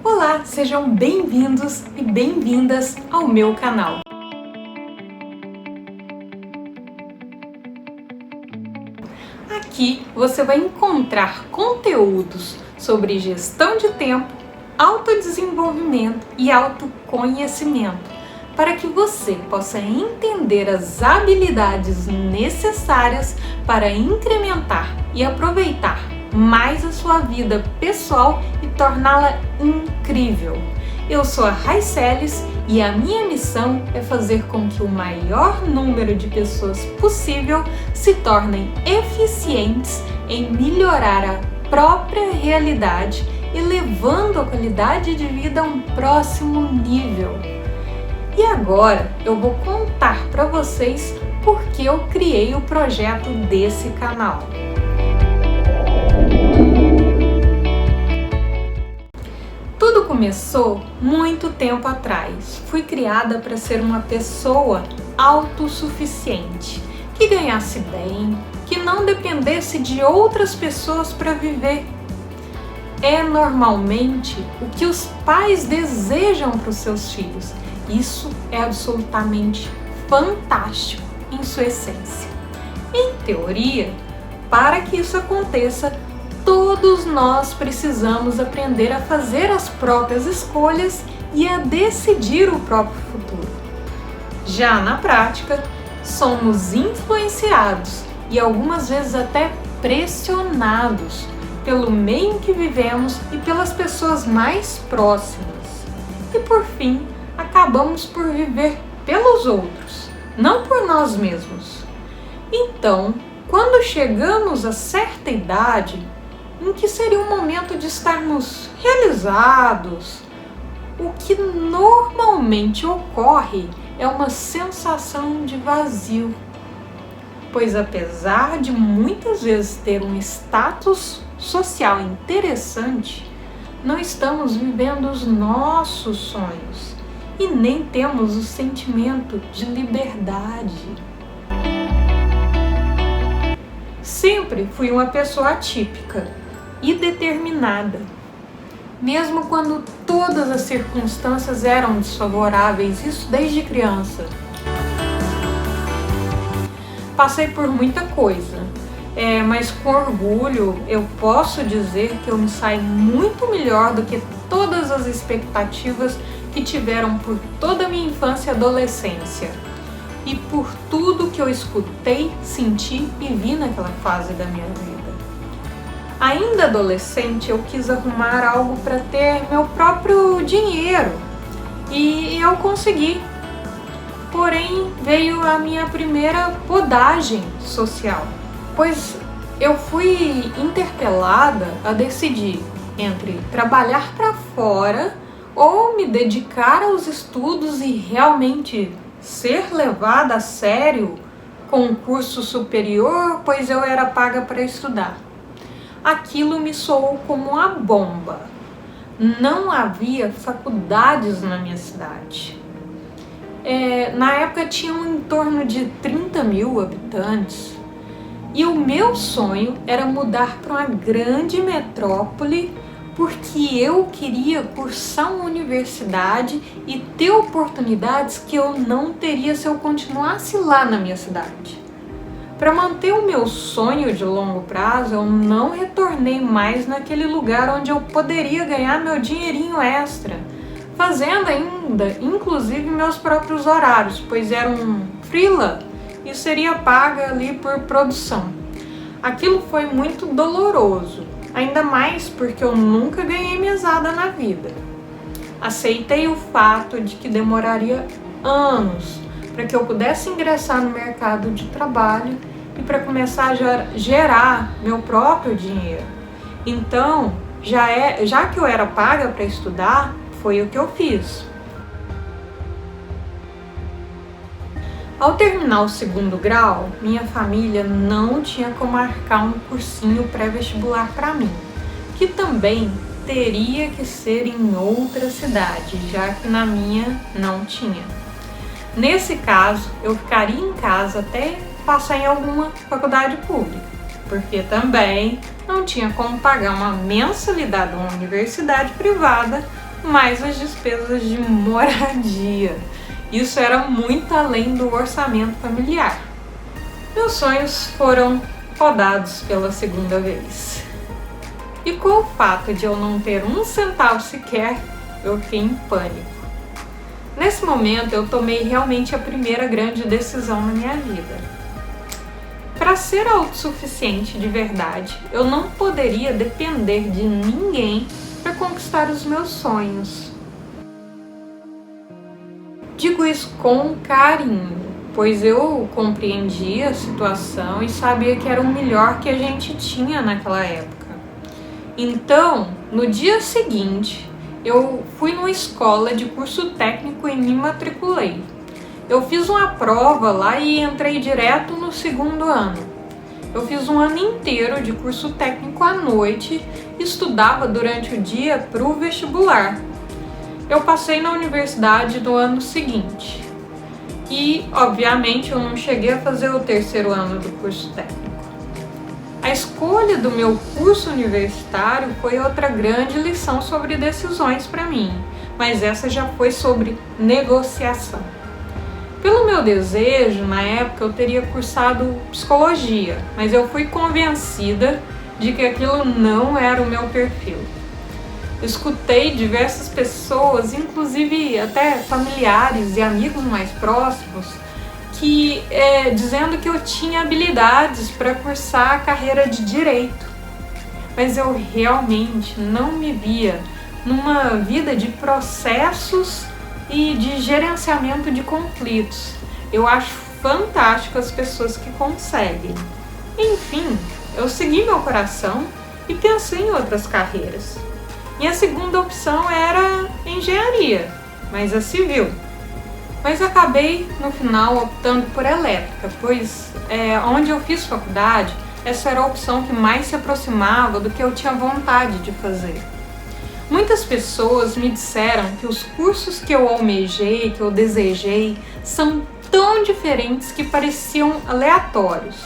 Olá, sejam bem-vindos e bem-vindas ao meu canal. Aqui você vai encontrar conteúdos sobre gestão de tempo, autodesenvolvimento e autoconhecimento, para que você possa entender as habilidades necessárias para incrementar e aproveitar mais a sua vida pessoal e torná-la incrível. Eu sou a Raiceles e a minha missão é fazer com que o maior número de pessoas possível se tornem eficientes em melhorar a própria realidade e levando a qualidade de vida a um próximo nível. E agora eu vou contar para vocês por que eu criei o projeto desse canal. Tudo começou muito tempo atrás. Fui criada para ser uma pessoa autossuficiente, que ganhasse bem, que não dependesse de outras pessoas para viver. É normalmente o que os pais desejam para os seus filhos. Isso é absolutamente fantástico em sua essência. Em teoria, para que isso aconteça, todos nós precisamos aprender a fazer as próprias escolhas e a decidir o próprio futuro. Já na prática, somos influenciados e algumas vezes até pressionados pelo meio em que vivemos e pelas pessoas mais próximas. E por fim, acabamos por viver pelos outros, não por nós mesmos. Então, quando chegamos a certa idade, em que seria um momento de estarmos realizados, o que normalmente ocorre é uma sensação de vazio, pois apesar de muitas vezes ter um status social interessante, não estamos vivendo os nossos sonhos e nem temos o sentimento de liberdade. Sempre fui uma pessoa atípica e determinada, mesmo quando todas as circunstâncias eram desfavoráveis, isso desde criança. Passei por muita coisa, mas com orgulho eu posso dizer que eu me saí muito melhor do que todas as expectativas que tiveram por toda a minha infância e adolescência, e por tudo que eu escutei, senti e vi naquela fase da minha vida. Ainda adolescente, eu quis arrumar algo para ter meu próprio dinheiro e eu consegui. Porém, veio a minha primeira podagem social, pois eu fui interpelada a decidir entre trabalhar para fora ou me dedicar aos estudos e realmente ser levada a sério com um curso superior, pois eu era paga para estudar. Aquilo me soou como uma bomba. Não havia faculdades na minha cidade. Na época tinham em torno de 30 mil habitantes e o meu sonho era mudar para uma grande metrópole porque eu queria cursar uma universidade e ter oportunidades que eu não teria se eu continuasse lá na minha cidade. Para manter o meu sonho de longo prazo, eu não retornei mais naquele lugar onde eu poderia ganhar meu dinheirinho extra, fazendo ainda, inclusive, meus próprios horários, pois era um freela e seria paga ali por produção. Aquilo foi muito doloroso, ainda mais porque eu nunca ganhei mesada na vida. Aceitei o fato de que demoraria anos para que eu pudesse ingressar no mercado de trabalho e para começar a gerar meu próprio dinheiro. Então, já que eu era paga para estudar, foi o que eu fiz. Ao terminar o segundo grau, minha família não tinha como marcar um cursinho pré-vestibular para mim, que também teria que ser em outra cidade, já que na minha não tinha. Nesse caso, eu ficaria em casa até passar em alguma faculdade pública, porque também não tinha como pagar uma mensalidade de uma universidade privada mais as despesas de moradia. Isso era muito além do orçamento familiar. Meus sonhos foram podados pela segunda vez. E com o fato de eu não ter um centavo sequer, eu fiquei em pânico. Nesse momento eu tomei realmente a primeira grande decisão na minha vida. Para ser autossuficiente de verdade, eu não poderia depender de ninguém para conquistar os meus sonhos. Digo isso com carinho, pois eu compreendia a situação e sabia que era o melhor que a gente tinha naquela época. Então, no dia seguinte, eu fui numa escola de curso técnico e me matriculei. Eu fiz uma prova lá e entrei direto no segundo ano. Eu fiz um ano inteiro de curso técnico à noite e estudava durante o dia para o vestibular. Eu passei na universidade no ano seguinte. E, obviamente, eu não cheguei a fazer o terceiro ano do curso técnico. A escolha do meu curso universitário foi outra grande lição sobre decisões para mim, mas essa já foi sobre negociação. Pelo meu desejo, na época eu teria cursado psicologia, mas eu fui convencida de que aquilo não era o meu perfil. Escutei diversas pessoas, inclusive até familiares e amigos mais próximos, dizendo que eu tinha habilidades para cursar a carreira de direito. Mas eu realmente não me via numa vida de processos e de gerenciamento de conflitos. Eu acho fantástico as pessoas que conseguem. Enfim, eu segui meu coração e pensei em outras carreiras. Minha segunda opção era engenharia, mas a civil. Mas acabei, no final, optando por elétrica, pois onde eu fiz faculdade, essa era a opção que mais se aproximava do que eu tinha vontade de fazer. Muitas pessoas me disseram que os cursos que eu almejei, que eu desejei, são tão diferentes que pareciam aleatórios.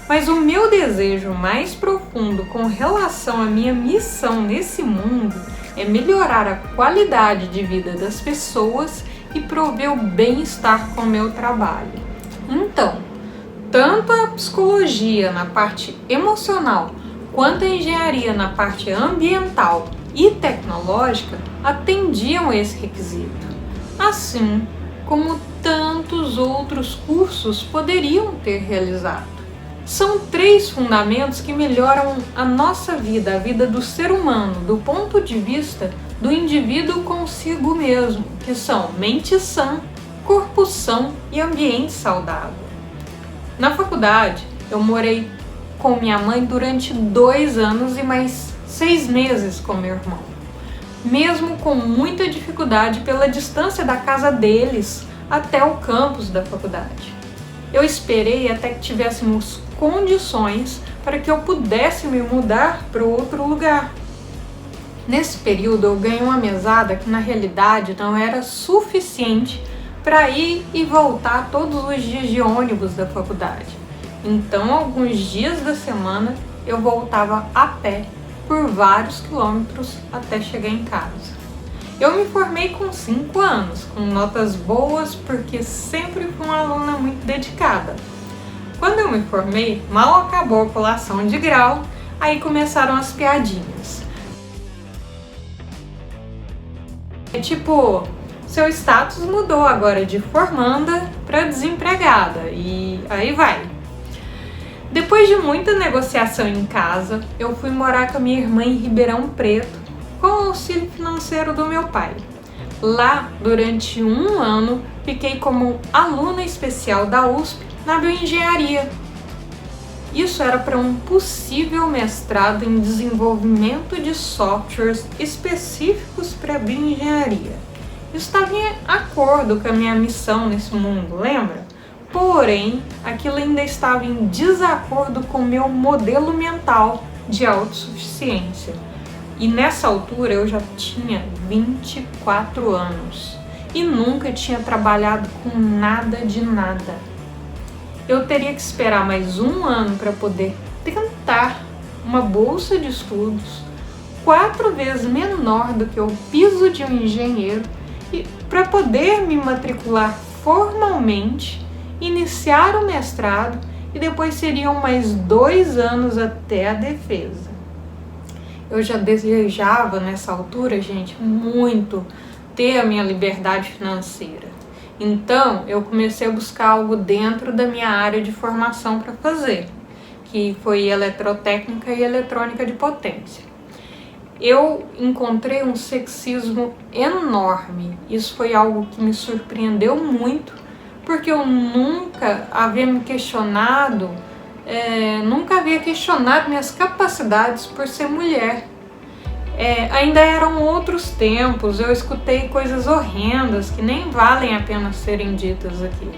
Mas o meu desejo mais profundo com relação à minha missão nesse mundo é melhorar a qualidade de vida das pessoas e prover o bem-estar com o meu trabalho. Então, tanto a psicologia na parte emocional, quanto a engenharia na parte ambiental e tecnológica atendiam esse requisito, assim como tantos outros cursos poderiam ter realizado. São 3 fundamentos que melhoram a nossa vida, a vida do ser humano, do ponto de vista do indivíduo consigo mesmo, que são mente sã, corpo são e ambiente saudável. Na faculdade, eu morei com minha mãe durante 2 anos e mais 6 meses com meu irmão, mesmo com muita dificuldade pela distância da casa deles até o campus da faculdade. Eu esperei até que tivéssemos condições para que eu pudesse me mudar para outro lugar. Nesse período eu ganhei uma mesada que na realidade não era suficiente para ir e voltar todos os dias de ônibus da faculdade. Então, alguns dias da semana eu voltava a pé por vários quilômetros até chegar em casa. Eu me formei com 5 anos, com notas boas, porque sempre fui uma aluna muito dedicada. Quando eu me formei, mal acabou a colação de grau, aí começaram as piadinhas. Tipo, seu status mudou agora de formanda para desempregada, e aí vai. Depois de muita negociação em casa, eu fui morar com a minha irmã em Ribeirão Preto, com o auxílio financeiro do meu pai. Lá, durante 1 ano, fiquei como aluna especial da USP na bioengenharia. Isso era para um possível mestrado em desenvolvimento de softwares específicos para bioengenharia. Isso estava em acordo com a minha missão nesse mundo, lembra? Porém, aquilo ainda estava em desacordo com o meu modelo mental de autossuficiência. E nessa altura eu já tinha 24 anos e nunca tinha trabalhado com nada de nada. Eu teria que esperar mais 1 ano para poder tentar uma bolsa de estudos, 4 vezes menor do que o piso de um engenheiro e para poder me matricular formalmente, iniciar o mestrado e depois seriam mais 2 anos até a defesa. Eu já desejava nessa altura, gente, muito ter a minha liberdade financeira. Então, eu comecei a buscar algo dentro da minha área de formação para fazer, que foi eletrotécnica e eletrônica de potência. Eu encontrei um sexismo enorme. Isso foi algo que me surpreendeu muito, porque eu nunca havia questionado minhas capacidades por ser mulher. Ainda eram outros tempos, eu escutei coisas horrendas que nem valem a pena serem ditas aqui.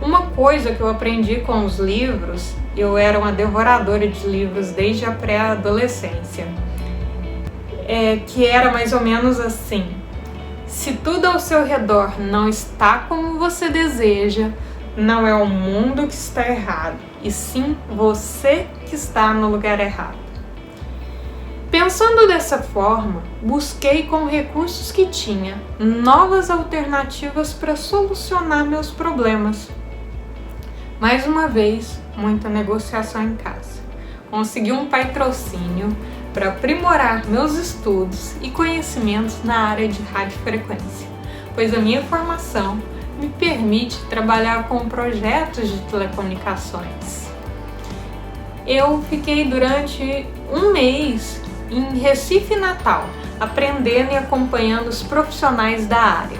Uma coisa que eu aprendi com os livros, eu era uma devoradora de livros desde a pré-adolescência, que era mais ou menos assim: se tudo ao seu redor não está como você deseja, não é o mundo que está errado, e sim você que está no lugar errado. Pensando dessa forma, busquei com recursos que tinha novas alternativas para solucionar meus problemas. Mais uma vez, muita negociação em casa. Consegui um patrocínio para aprimorar meus estudos e conhecimentos na área de radiofrequência, pois a minha formação me permite trabalhar com projetos de telecomunicações. Eu fiquei durante um mês em Recife, Natal, aprendendo e acompanhando os profissionais da área.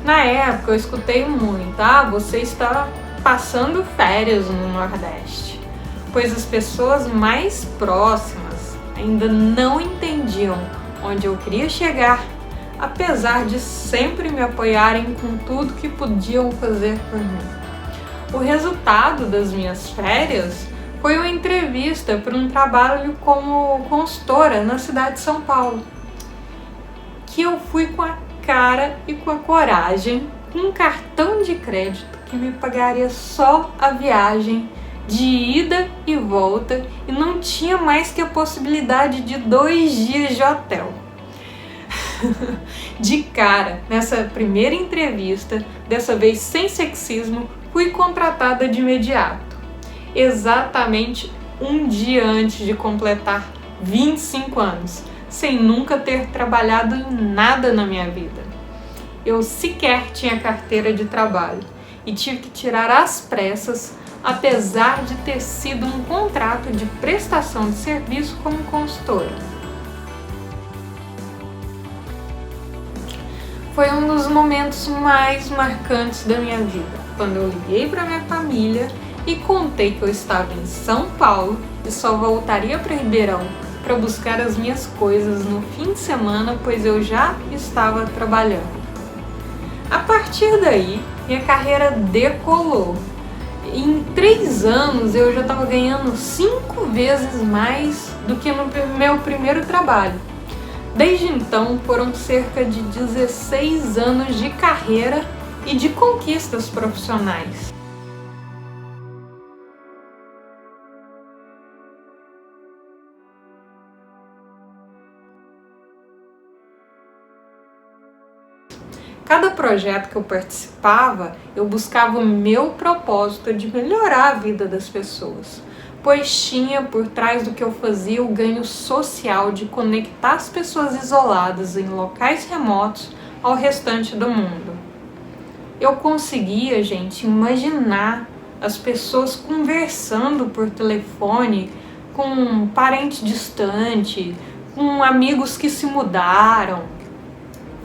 Na época eu escutei muito: você está passando férias no Nordeste, pois as pessoas mais próximas ainda não entendiam onde eu queria chegar, apesar de sempre me apoiarem com tudo que podiam fazer por mim. O resultado das minhas férias foi uma entrevista para um trabalho como consultora na cidade de São Paulo, que eu fui com a cara e com a coragem, com um cartão de crédito que me pagaria só a viagem de ida e volta e não tinha mais que a possibilidade de 2 dias de hotel. De cara, nessa primeira entrevista, dessa vez sem sexismo, fui contratada de imediato. Exatamente um dia antes de completar 25 anos, sem nunca ter trabalhado em nada na minha vida. Eu sequer tinha carteira de trabalho e tive que tirar às pressas, apesar de ter sido um contrato de prestação de serviço como consultora. Foi um dos momentos mais marcantes da minha vida, quando eu liguei para minha família e contei que eu estava em São Paulo e só voltaria para Ribeirão para buscar as minhas coisas no fim de semana, pois eu já estava trabalhando. A partir daí, minha carreira decolou. Em 3 anos eu já estava ganhando 5 vezes mais do que no meu primeiro trabalho. Desde então foram cerca de 16 anos de carreira e de conquistas profissionais. Cada projeto que eu participava, eu buscava o meu propósito de melhorar a vida das pessoas, pois tinha por trás do que eu fazia o ganho social de conectar as pessoas isoladas em locais remotos ao restante do mundo. Eu conseguia, gente, imaginar as pessoas conversando por telefone com um parente distante, com amigos que se mudaram.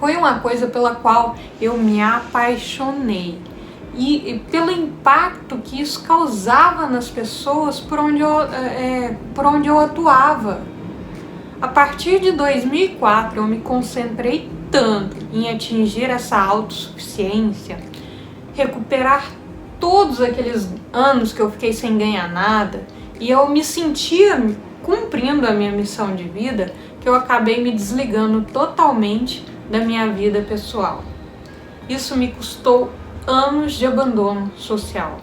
Foi uma coisa pela qual eu me apaixonei e pelo impacto que isso causava nas pessoas por onde eu atuava. A partir de 2004 eu me concentrei tanto em atingir essa autossuficiência, recuperar todos aqueles anos que eu fiquei sem ganhar nada, e eu me sentia cumprindo a minha missão de vida, que eu acabei me desligando totalmente da minha vida pessoal. Isso me custou anos de abandono social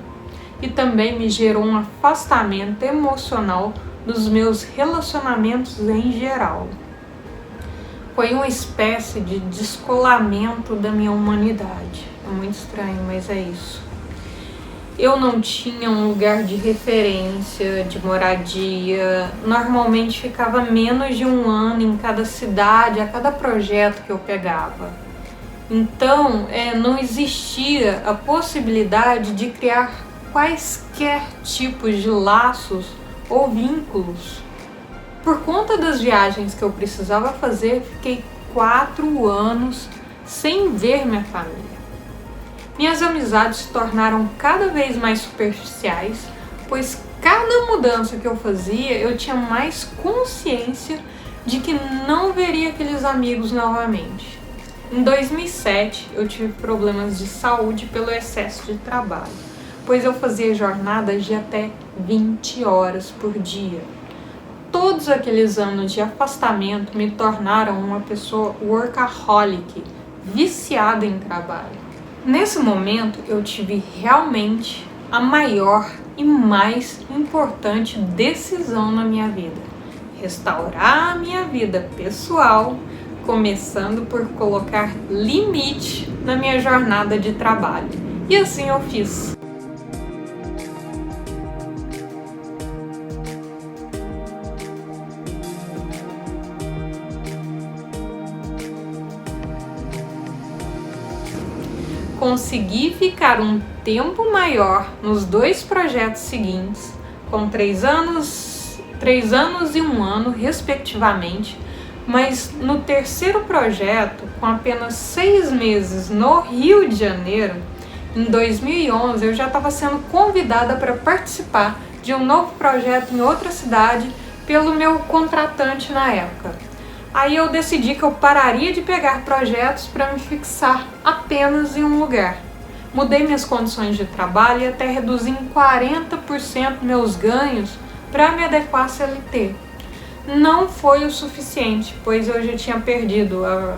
e também me gerou um afastamento emocional dos meus relacionamentos em geral. Foi uma espécie de descolamento da minha humanidade. É muito estranho, mas é isso. Eu não tinha um lugar de referência, de moradia. Normalmente ficava menos de um ano em cada cidade, a cada projeto que eu pegava. Então, não existia a possibilidade de criar quaisquer tipos de laços ou vínculos. Por conta das viagens que eu precisava fazer, fiquei 4 anos sem ver minha família. Minhas amizades se tornaram cada vez mais superficiais, pois cada mudança que eu fazia, eu tinha mais consciência de que não veria aqueles amigos novamente. Em 2007, eu tive problemas de saúde pelo excesso de trabalho, pois eu fazia jornadas de até 20 horas por dia. Todos aqueles anos de afastamento me tornaram uma pessoa workaholic, viciada em trabalho. Nesse momento, eu tive realmente a maior e mais importante decisão na minha vida: restaurar a minha vida pessoal, começando por colocar limite na minha jornada de trabalho. E assim eu fiz. Consegui ficar um tempo maior nos 2 projetos seguintes, com 3 anos e 1 ano, respectivamente, mas no terceiro projeto, com apenas 6 meses no Rio de Janeiro, em 2011, eu já estava sendo convidada para participar de um novo projeto em outra cidade pelo meu contratante na época. Aí eu decidi que eu pararia de pegar projetos para me fixar apenas em um lugar. Mudei minhas condições de trabalho e até reduzi em 40% meus ganhos para me adequar à CLT. Não foi o suficiente, pois eu já tinha perdido a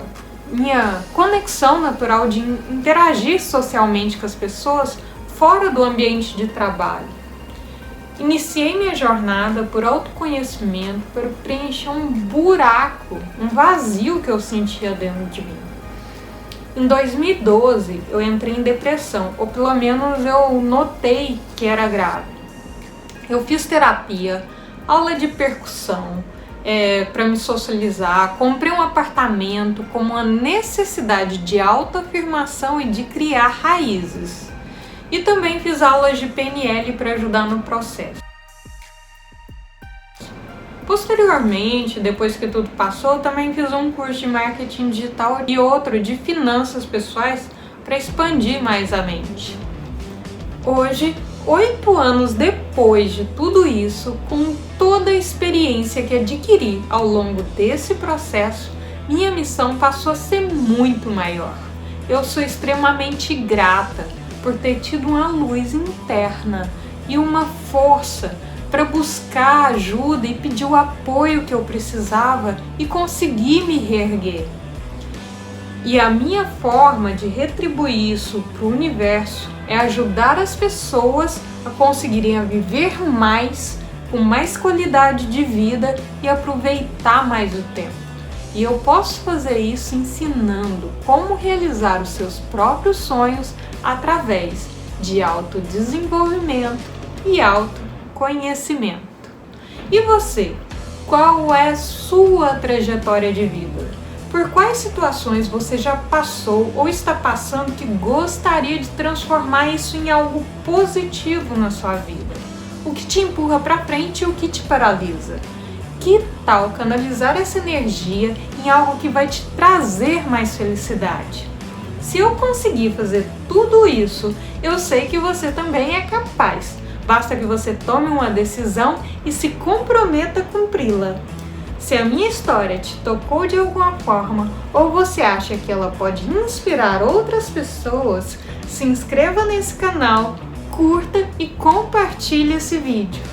minha conexão natural de interagir socialmente com as pessoas fora do ambiente de trabalho. Iniciei minha jornada por autoconhecimento para preencher um buraco, um vazio que eu sentia dentro de mim. Em 2012, eu entrei em depressão, ou pelo menos eu notei que era grave. Eu fiz terapia, aula de percussão, para me socializar, comprei um apartamento com uma necessidade de autoafirmação e de criar raízes. E também fiz aulas de PNL para ajudar no processo. Posteriormente, depois que tudo passou, também fiz um curso de marketing digital e outro de finanças pessoais para expandir mais a mente. Hoje, 8 anos depois de tudo isso, com toda a experiência que adquiri ao longo desse processo, minha missão passou a ser muito maior. Eu sou extremamente grata por ter tido uma luz interna e uma força para buscar ajuda e pedir o apoio que eu precisava e conseguir me reerguer. E a minha forma de retribuir isso para o universo é ajudar as pessoas a conseguirem viver mais, com mais qualidade de vida e aproveitar mais o tempo. E eu posso fazer isso ensinando como realizar os seus próprios sonhos através de autodesenvolvimento e autoconhecimento. E você? Qual é a sua trajetória de vida? Por quais situações você já passou ou está passando que gostaria de transformar isso em algo positivo na sua vida? O que te empurra para frente e o que te paralisa? Que tal canalizar essa energia em algo que vai te trazer mais felicidade? Se eu conseguir fazer tudo isso, eu sei que você também é capaz. Basta que você tome uma decisão e se comprometa a cumpri-la. Se a minha história te tocou de alguma forma ou você acha que ela pode inspirar outras pessoas, se inscreva nesse canal, curta e compartilhe esse vídeo.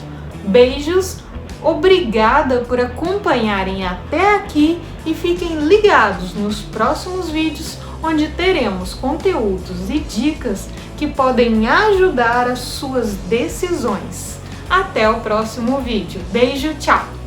Beijos! Obrigada por acompanharem até aqui e fiquem ligados nos próximos vídeos, onde teremos conteúdos e dicas que podem ajudar as suas decisões. Até o próximo vídeo. Beijo, tchau!